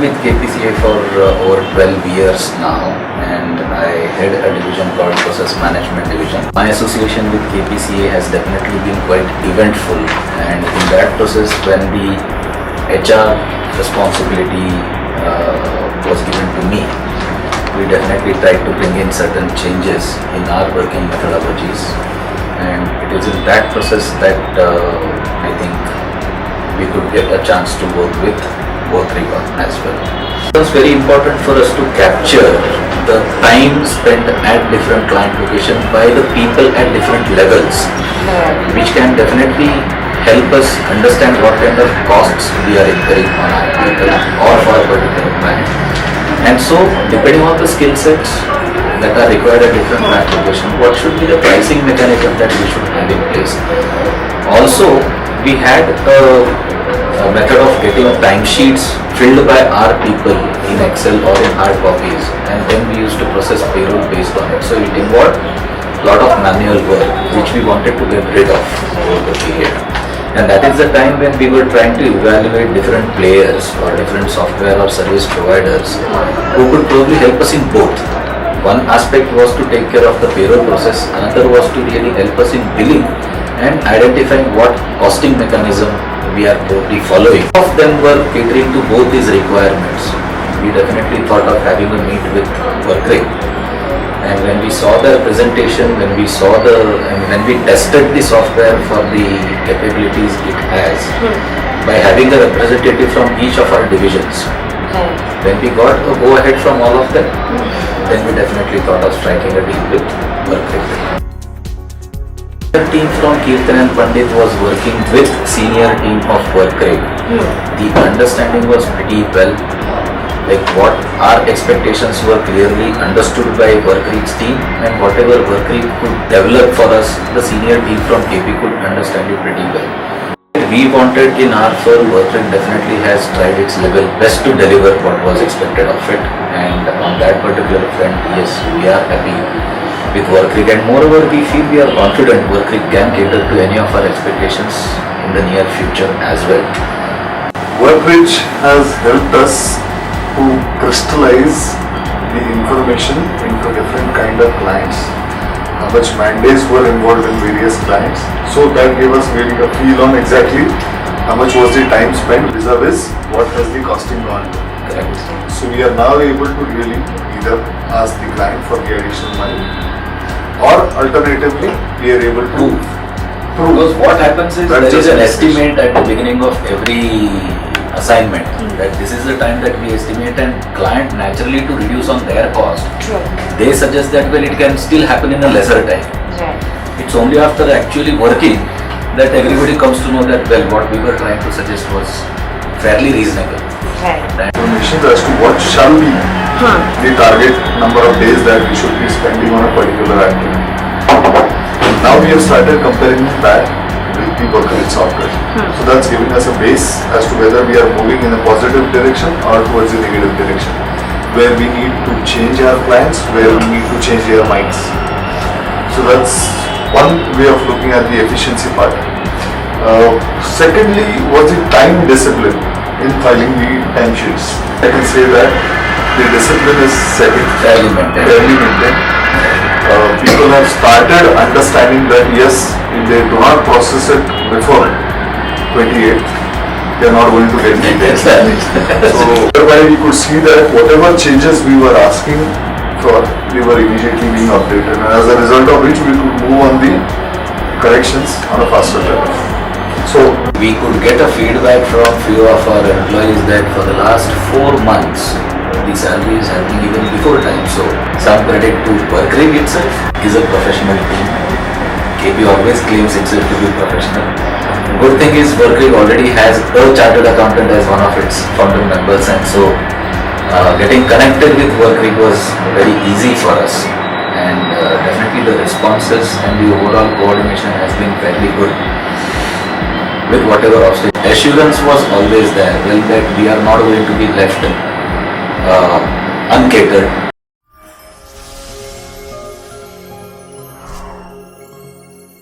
with KPCA for over 12 years now, and I head a division called Process Management Division. My association with KPCA has definitely been quite eventful, and in that process, when the HR responsibility was given to me, we definitely tried to bring in certain changes in our working methodologies, and it is in that process that I think we could get a chance to work with Workrig as well. It was very important for us to capture the time spent at different client locations by the people at different levels, which can definitely help us understand what kind of costs we are incurring on our people or for a particular client. And so, depending on the skill sets that are required at different client locations, what should be the pricing mechanism that we should have in place. Also, we had a method of getting timesheets filled by our people in Excel or in hard copies, and then we used to process payroll based on it. So it involved a lot of manual work which we wanted to get rid of over the period. And that is the time when we were trying to evaluate different players or different software or service providers who could probably help us in both. One aspect was to take care of the payroll process, another was to really help us in billing and identifying what costing mechanism we are probably following. All of them were catering to both these requirements. We definitely thought of having a meet with Workrig. And when we saw the presentation, when we tested the software for the capabilities it has, by having a representative from each of our divisions, when we got a go ahead from all of them, then we definitely thought of striking a deal with Workrig. The team from Kirtane Pandit was working with senior team of Workrig. The understanding was pretty well, like what our expectations were clearly understood by Workrig's team, and whatever Workrig could develop for us, the senior team from KP could understand it pretty well. We wanted in our firm, Workrig definitely has tried its level best to deliver what was expected of it, and on that particular front, yes, we are happy with Workrig, and moreover we feel we are confident Workrig can cater to any of our expectations in the near future as well. Workrig has helped us to crystallize the information into different kind of clients, how much mandates were involved in various clients, so that gave us really a feel on exactly how much was the time spent vis-a-vis what has the costing gone to. Correct. So we are now able to really either ask the client for the additional money, or alternatively we are able to prove. Because what happens is there is an estimate at the beginning of every assignment that this is the time that we estimate, and client naturally to reduce on their cost, they suggest that well it can still happen in a lesser time. It's only after actually working that everybody comes to know that well what we were trying to suggest was fairly reasonable. Information as to what shall be the target number of days that we should be spending on a particular activity. Now we have started comparing that with the Workrig software. So that's giving us a base as to whether we are moving in a positive direction or towards a negative direction, where we need to change our plans, where we need to change their minds. So that's one way of looking at the efficiency part. Secondly was the time discipline in filing the timesheets. I can say that the discipline is fairly maintained. People have started understanding that yes, if they do not process it before 28th, they are not going to get the So thereby we could see that whatever changes we were asking for, they were immediately being updated, and as a result of which we could move on the corrections on a faster level. So we could get a feedback from few of our employees that for the last 4 months the salaries have been given before time. So some credit to Workrig itself is a professional team. KP always claims itself to be professional. Good thing is Workrig already has a chartered accountant as one of its founder members, and so getting connected with Workrig was very easy for us, and definitely the responses and the overall coordination has been fairly good with whatever obstacle. Assurance was always there, well, that we are not going to be left uncatered